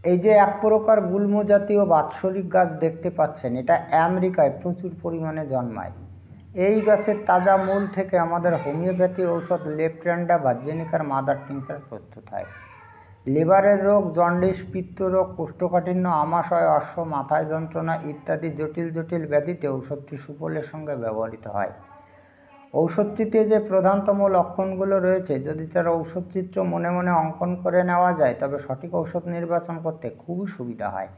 এই যে এক প্রকার গুল্ম জাতীয় বাৎসরিক গাছ দেখতে পাচ্ছেন, এটা আমেরিকায় প্রচুর পরিমাণে জন্মায়। এই গাছের তাজা মূল থেকে আমাদের হোমিওপ্যাথি ঔষধ লেপ্ট্যান্ডা ভার্জিনিকার মাদার টিংচার প্রস্তুত হয়। লিভারের রোগ, জন্ডিস, পিত্তরোগ, কোষ্ঠকাঠিন্য, আমাশয়, অশ্ব, মাথায় যন্ত্রণা ইত্যাদি জটিল জটিল ব্যাধিতে ঔষধটি সুফলের সঙ্গে ব্যবহৃত হয়। ঔষধটিতে যে প্রধানতম লক্ষণগুলো রয়েছে, যদি তার ঔষধচিত্র মনে মনে অঙ্কন করে নেওয়া যায় তবে সঠিক ঔষধ নির্বাচন করতে খুবই সুবিধা হয়।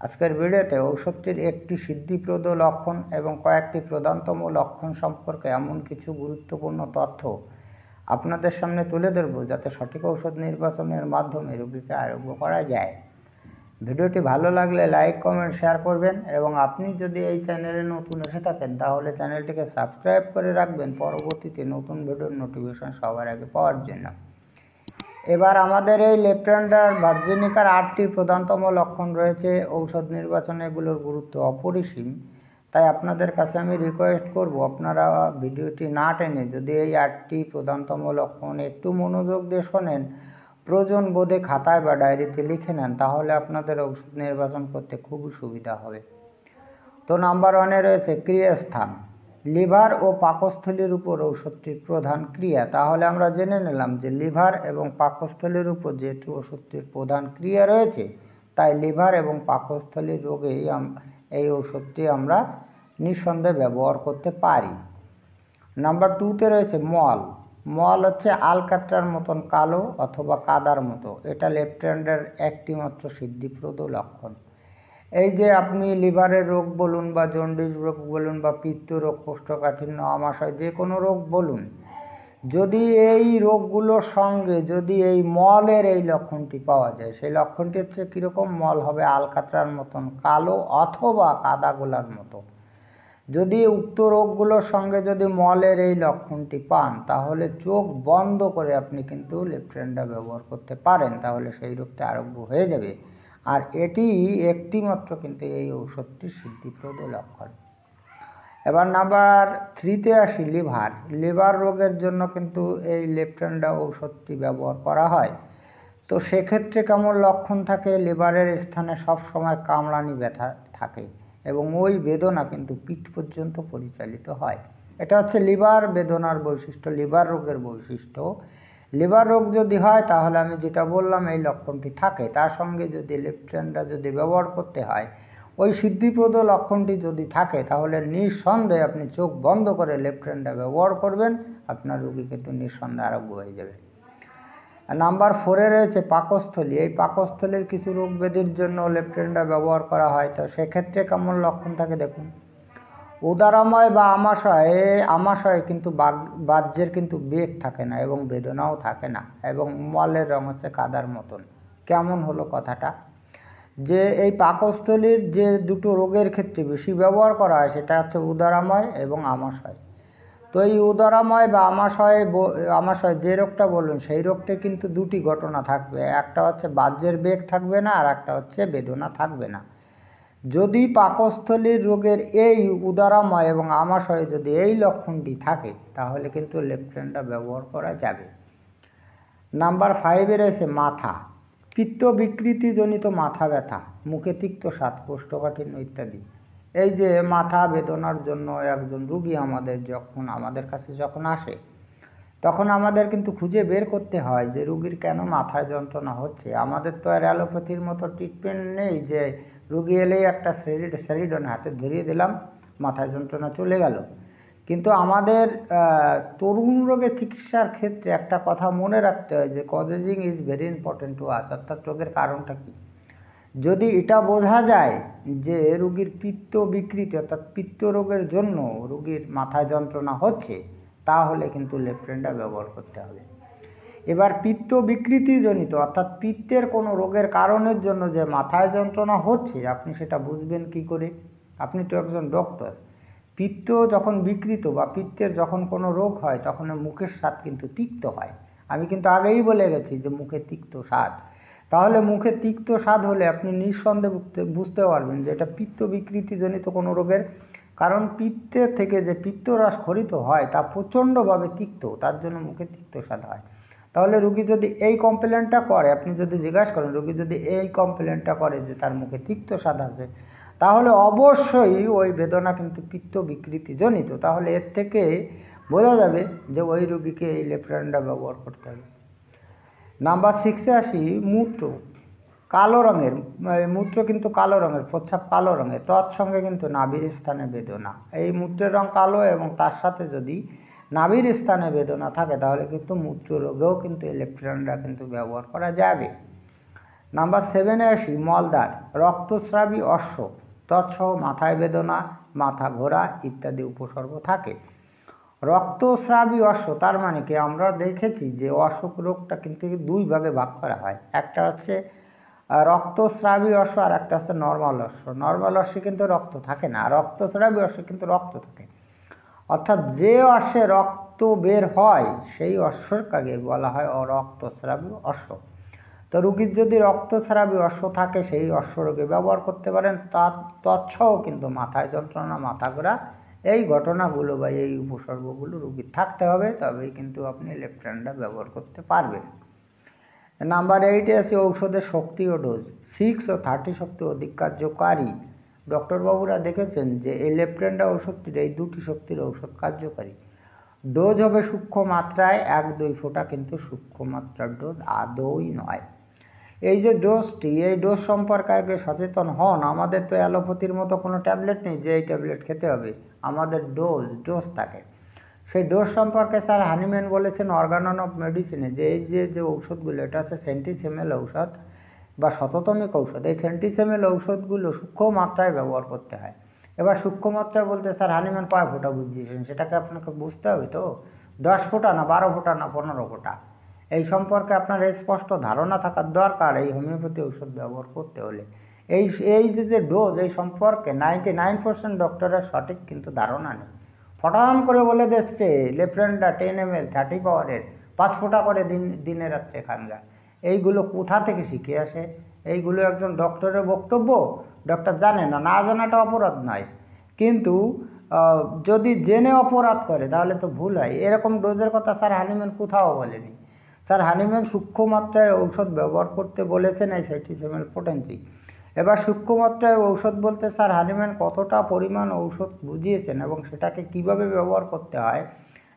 আজকের ভিডিওতে ঔষধটির একটি সিদ্ধিপ্রদ লক্ষণ এবং কয়েকটি প্রধানতম লক্ষণ সম্পর্কে এমন কিছু গুরুত্বপূর্ণ তথ্য আপনাদের সামনে তুলে ধরব, যাতে সঠিক ঔষধ নির্বাচনের মাধ্যমে রোগীকে আরোগ্য করা যায়। ভিডিওটি ভালো লাগলে লাইক, কমেন্ট, শেয়ার করবেন এবং আপনি যদি এই চ্যানেলে নতুন এসে থাকেন তাহলে চ্যানেলটিকে সাবস্ক্রাইব করে রাখবেন পরবর্তীতে নতুন ভিডিওর নোটিফিকেশন সবার আগে পাওয়ার জন্য। এবার আমাদের এই লেপ্ট্যান্ডা ভার্জিনিকার 8টি প্রধানতম লক্ষণ রয়েছে। ঔষধ নির্বাচনে এগুলোর গুরুত্ব অপরিসীম, তাই আপনাদের কাছে আমি রিকোয়েস্ট করব আপনারা ভিডিওটি না টেনে যদি এই 8টি প্রধানতম লক্ষণ একটু মনোযোগ দিয়ে শোনেন, প্রয়োজন বোধে খাতায় বা ডায়েরিতে লিখে নেন, তাহলে আপনাদের ঔষধ নির্বাচন করতে খুবই সুবিধা হবে। তো নাম্বার 1-এ রয়েছে ক্রিয়াস্থান। লিভার ও পাকস্থলীর উপর ঔষধটির প্রধান ক্রিয়া। তাহলে আমরা জেনে নিলাম যে লিভার এবং পাকস্থলীর উপর যেহেতু ওষুধটির প্রধান ক্রিয়া রয়েছে, তাই লিভার এবং পাকস্থলীর রোগে এই ওষুধটি আমরা নিঃসন্দেহে ব্যবহার করতে পারি। নাম্বার 2-তে রয়েছে মল। মল হচ্ছে আলকাতরার মতন কালো অথবা কাদার মতো। এটা লেপ্ট্যান্ডার একটি মাত্র সিদ্ধিপ্রদ লক্ষণ। এই যে আপনি লিভারের রোগ বলুন বা জন্ডিস রোগ বলুন বা পিত্ত রোগ, কোষ্ঠকাঠিন্য, আমাশয়, যে কোনো রোগ বলুন, যদি এই রোগগুলোর সঙ্গে যদি এই মলের এই লক্ষণটি পাওয়া যায়, সেই লক্ষণটি হচ্ছে কীরকম? মল হবে আলকাতরার মতন কালো অথবা কাদা গোলার মতো। যদি উক্ত রোগগুলোর সঙ্গে যদি মলের এই লক্ষণটি পান, তাহলে চোখ বন্ধ করে আপনি কিন্তু লেপ্ট্যান্ডা ব্যবহার করতে পারেন, তাহলে সেই রোগটা আরোগ্য হয়ে যাবে। আর এটি একটি মাত্র কিন্তু এই ঔষধটির সিদ্ধিপ্রদ লক্ষণ। এবার নাম্বার 3-তে আসি লিভার। লিভার রোগের জন্য কিন্তু এই লেপ্ট্যান্ডা ঔষধটি ব্যবহার করা হয়। তো সেক্ষেত্রে কেমন লক্ষণ থাকে? লিভারের স্থানে সব সময় কামড়ানি ব্যথা থাকে এবং ওই বেদনা কিন্তু পিঠ পর্যন্ত পরিচালিত হয়। এটা হচ্ছে লিভার বেদনার বৈশিষ্ট্য, লিভার রোগের বৈশিষ্ট্য। লিভার রোগ যদি হয় তাহলে আমি যেটা বললাম এই লক্ষণটি থাকে, তার সঙ্গে যদি লেপ্ট্যান্ডা যদি ব্যবহার করতে হয়, ওই সিদ্ধিপ্রদ লক্ষণটি যদি থাকে, তাহলে নিঃসন্দেহে আপনি চোখ বন্ধ করে লেপ্ট্যান্ডা ব্যবহার করবেন, আপনার রোগী কিন্তু নিঃসন্দেহে আরোগ্য হয়ে যাবে। নাম্বার 4-এ রয়েছে পাকস্থলী। এই পাকস্থলীর কিছু রোগ ব্যাধির জন্য লেপ্ট্যান্ডা ব্যবহার করা হয়। তো সেক্ষেত্রে কেমন লক্ষণ থাকে দেখুন। উদারাময় বা আমাশয়ে কিন্তু বাহ্যের কিন্তু বেগ থাকে না এবং বেদনাও থাকে না এবং মলের রং হচ্ছে কাদার মতন। কেমন হলো কথাটা? যে এই পাকস্থলীর যে দুটো রোগের ক্ষেত্রে বেশি ব্যবহার করা হয় সেটা হচ্ছে উদারাময় এবং আমাশয়। তো এই উদারাময় বা আমাশয় যে রোগটা বলুন, সেই রোগটা কিন্তু দুটি ঘটনা থাকবে। একটা হচ্ছে বাহ্যের বেগ থাকবে না, আর একটা হচ্ছে বেদনা থাকবে না। যদি পাকস্থলীর রোগের এই উদারাময় এবং আমাশয়ে যদি এই লক্ষণটি থাকে, তাহলে কিন্তু লেপ্ট্যান্ডা ব্যবহার করা যাবে। নাম্বার 5-এ রয়েছে মাথা। পিত্ত বিকৃতিজনিত মাথা ব্যথা, মুখে তিক্ত স্বাদ, কোষ্ঠকাঠিন্য ইত্যাদি। এই যে মাথা বেদনার জন্য একজন রুগী আমাদের কাছে যখন আসে, তখন আমাদের কিন্তু খুঁজে বের করতে হয় যে রুগীর কেন মাথায় যন্ত্রণা হচ্ছে। আমাদের তো আর অ্যালোপ্যাথির মতো ট্রিটমেন্ট নেই যে রুগী এলেই একটা স্যারিডন হাতে ধরিয়ে দিলাম, মাথায় যন্ত্রণা চলে গেল। কিন্তু আমাদের তরুণ রোগের চিকিৎসার ক্ষেত্রে একটা কথা মনে রাখতে হয় যে causing is very important to us, অর্থাৎ রোগের কারণটা কী। যদি এটা বোঝা যায় যে রুগীর পিত্ত বিকৃতি অর্থাৎ পিত্ত রোগের জন্য রুগীর মাথায় যন্ত্রণা হচ্ছে, তাহলে কিন্তু লেপ্ট্যান্ডা ব্যবহার করতে হবে। এবার পিত্ত বিকৃতিজনিত অর্থাৎ পিত্তের কোনো রোগের কারণের জন্য যে মাথায় যন্ত্রণা হচ্ছে, আপনি সেটা বুঝবেন কি করে? আপনি তো একজন ডক্টর। পিত্ত যখন বিকৃত বা পিত্তের যখন কোনো রোগ হয়, তখন মুখের স্বাদ কিন্তু তিক্ত হয়। আমি কিন্তু আগেই বলে গেছি যে মুখে তিক্ত স্বাদ। তাহলে মুখে তিক্ত স্বাদ হলে আপনি নিঃসন্দেহে বুঝতে পারবেন যে এটা পিত্ত বিকৃতিজনিত কোনো রোগের। কারণ পিত্তের থেকে যে পিত্তরস খরিত হয় তা প্রচণ্ডভাবে তিক্ত, তার জন্য মুখে তিক্ত স্বাদ হয়। তাহলে রুগী যদি এই কমপ্লেনটা করে, আপনি যদি জিজ্ঞাসা করেন রুগী যদি এই কমপ্লেনটা করে যে তার মুখে তিক্ত স্বাদ আছে, তাহলে অবশ্যই ওই বেদনা কিন্তু পিত্ত বিকৃতি জনিত। তাহলে এর থেকে বোঝা যাবে যে ওই রুগীকে এই লেফ্রেন্ডা ব্যবহার করতে হবে। নাম্বার 6-এ আসি, মূত্র কালো রঙের, মূত্র কিন্তু কালো রঙের, প্রস্রাব কালো রঙের, তৎসঙ্গে কিন্তু নাভির স্থানে বেদনা। এই মূত্রের রং কালো এবং তার সাথে যদি নাভির স্থানে বেদনা থাকে তাহলে কিন্তু মূত্র রোগেও কিন্তু এই লেফ্রেন্ডা কিন্তু ব্যবহার করা যাবে। নাম্বার 7-এ আসি, মলদার রক্তস্রাবী অশ্ব, তৎসহ মাথায় বেদনা, মাথা ঘোরা ইত্যাদি উপসর্গ থাকে। রক্তস্রাবী অশ্ব তার মানে কি, আমরা দেখেছি যে অশ্বক রোগটা কিন্তু দুই ভাগে ভাগ করা হয়। একটা হচ্ছে রক্তস্রাবী অশ্ব আর একটা হচ্ছে নর্মাল অশ্ব। নর্মাল অশ্বে কিন্তু রক্ত থাকে না, রক্তস্রাবী অশ্বে কিন্তু রক্ত থাকে। অর্থাৎ যে অশ্বে রক্ত বের হয় সেই অশ্বকে বলা হয় রক্তস্রাবী অশ্ব। তো রুগীর যদি রক্তস্রাবী অশ্ব থাকে সেই অশ্ব রোগে ব্যবহার করতে পারেন। তৎসহ কিন্তু মাথায় যন্ত্রণা, মাথা ঘোরা এই ঘটনাগুলো বা এই উপসর্গগুলো রুগীর থাকতে হবে, তবেই কিন্তু আপনি লেফ্রেন্ডা ব্যবহার করতে পারবেন। নাম্বার 8-এ আছে ঔষধের শক্তি ও ডোজ। 6 ও 30 শক্তি অধিক কার্যকারী। ডক্টরবাবুরা দেখেছেন যে এই লেফ্রেন্ডা ওষুধটির এই দুটি শক্তির ঔষধ কার্যকারী। ডোজ হবে সূক্ষ্ম মাত্রায় 1-2 ফোঁটা, কিন্তু সূক্ষ্ম মাত্রার ডোজ আদৌই নয়। এই যে ডোজটি, এই ডোজ সম্পর্কে আগে সচেতন হন। আমাদের তো অ্যালোপ্যাথির মতো কোনো ট্যাবলেট নেই যে এই ট্যাবলেট খেতে হবে, আমাদের ডোজ থাকে। সেই ডোজ সম্পর্কে স্যার হানিম্যান বলেছেন অর্গানন অফ মেডিসিনে যে এই যে ঔষধগুলো, এটা হচ্ছে সেন্টিসিমেল ঔষধ বা শততমিক ঔষধ। এই সেন্টিসিমেল ঔষধগুলো সূক্ষ্ম মাত্রায় ব্যবহার করতে হয়। এবার সূক্ষ্ম মাত্রায় বলতে স্যার হানিম্যান কয় ফোঁটা বুঝিয়েছেন সেটাকে আপনাকে বুঝতে হবে। তো 10 ফোঁটা না 12 ফোঁটা না 15 ফোঁটা, এই সম্পর্কে আপনার স্পষ্ট ধারণা থাকার দরকার এই হোমিওপ্যাথি ঔষধ ব্যবহার করতে হলে। এই যে ডোজ, এই সম্পর্কে 99% ডক্টরের সঠিক কিন্তু ধারণা নেই। ফটাম করে বলে দিচ্ছে লেফ্রেন্ডা 10 ml 30 পাওয়ারের 5 ফোঁটা করে দিনে রাত্রে খান গা। এইগুলো কোথা থেকে শিখে আসে? এইগুলো একজন ডক্টরের বক্তব্য, ডক্টর জানে না, না জানাটা অপরাধ নয়, কিন্তু যদি জেনে অপরাধ করে তাহলে তো ভুল হয়। এরকম ডোজের কথা স্যার হানিম্যান কোথাও বলেনি। স্যার হানিম্যান সূক্ষ্ম মাত্রায় ঔষধ ব্যবহার করতে বলেছেন এই সেন্টিসিমেল পোটেন্সি। এবার সূক্ষ্ম মাত্রায় ঔষধ বলতে স্যার হানিম্যান কতটা পরিমাণ ঔষধ বুঝিয়েছেন এবং সেটাকে কিভাবে ব্যবহার করতে হয়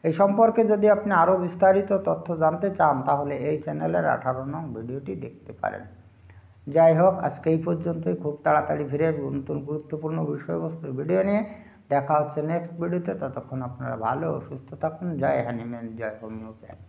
এই সম্পর্কে যদি আপনি আরও বিস্তারিত তথ্য জানতে চান তাহলে এই চ্যানেলের 18 নং ভিডিওটি দেখতে পারেন। যাই হোক, আজকে এই পর্যন্তই। খুব তাড়াতাড়ি ফিরে আসবো নতুন গুরুত্বপূর্ণ বিষয়বস্তুর ভিডিও নিয়ে। দেখা হচ্ছে নেক্সট ভিডিওতে। ততক্ষণ আপনারা ভালো ও সুস্থ থাকুন। জয় হানিম্যান, জয় হোমিওপ্যাথ।